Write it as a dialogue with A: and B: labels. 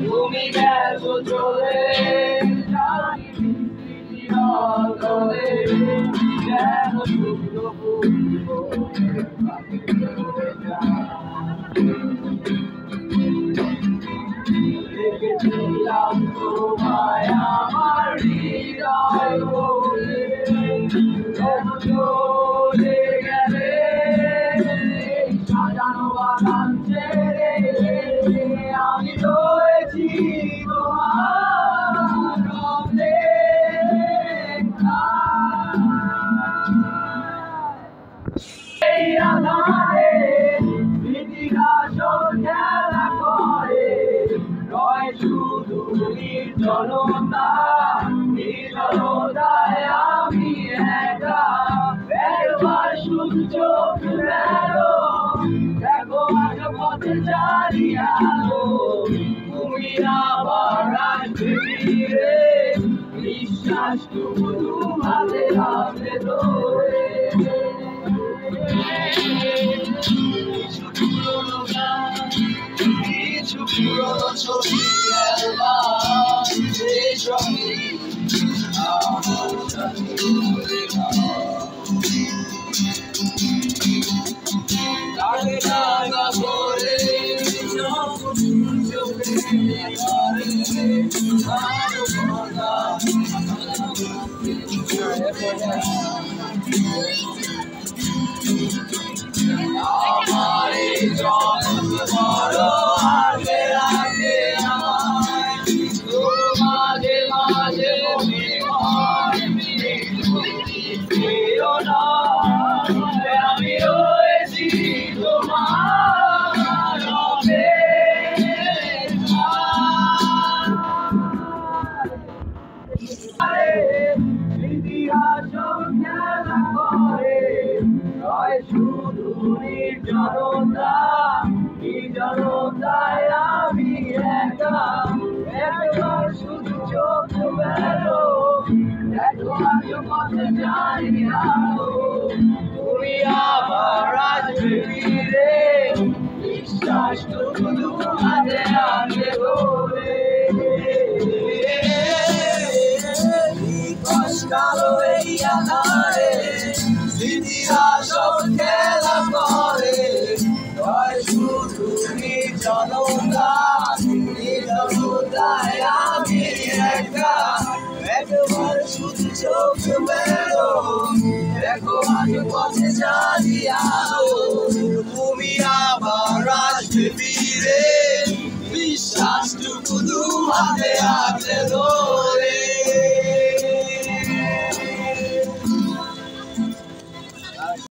A: তুমি গেছো চলে জানি স্মৃতির যেন শুধু দেখেছিলাম তোমায় আমার হৃদয় বলে চলে গেলে সাজানো বাগান ছেড়ে আমি রয়েছি তোমার এই আধারে ইতিহাসও খেলা করে রয় শুধু নির্জনতা নির্জনতায় আমি একা একবার শুধু চোখ মেলো দেখো আজ পথে চালিয়ে আলো তুমি আবার আসবে ফিরে বিশ্বাসটুকু হাতে হাতে ধরে কিছু পুরনো ছবি সেই ছবি আমার সাথে তাকে টাকা করে আমার এই জগৎ বড় আগে আগে আমায় মাঝে মাঝে আমি রয়েছি তোমার ইতিহাস খেলা করে রয় শুধু নির্জনতা নির্জনতায় আমি একা একবার শুধু চোখ মেলো দেখো আজ পথে জানি আলো তুমি আবার আসবে ফিরে বিশ্বাসটুকু হাতে হাতে ধরে কালো এই আধারে ইতিহাস খেলা করে রয় শুধু নির্জনতা নির্জনতায় আমি একা একবার শুধু চোখ মেলো দেখো আজ পথে জানি আলো তুমি আবার আসবে ফিরে বিশ্বাসটুকু হাতে হাতে ধরে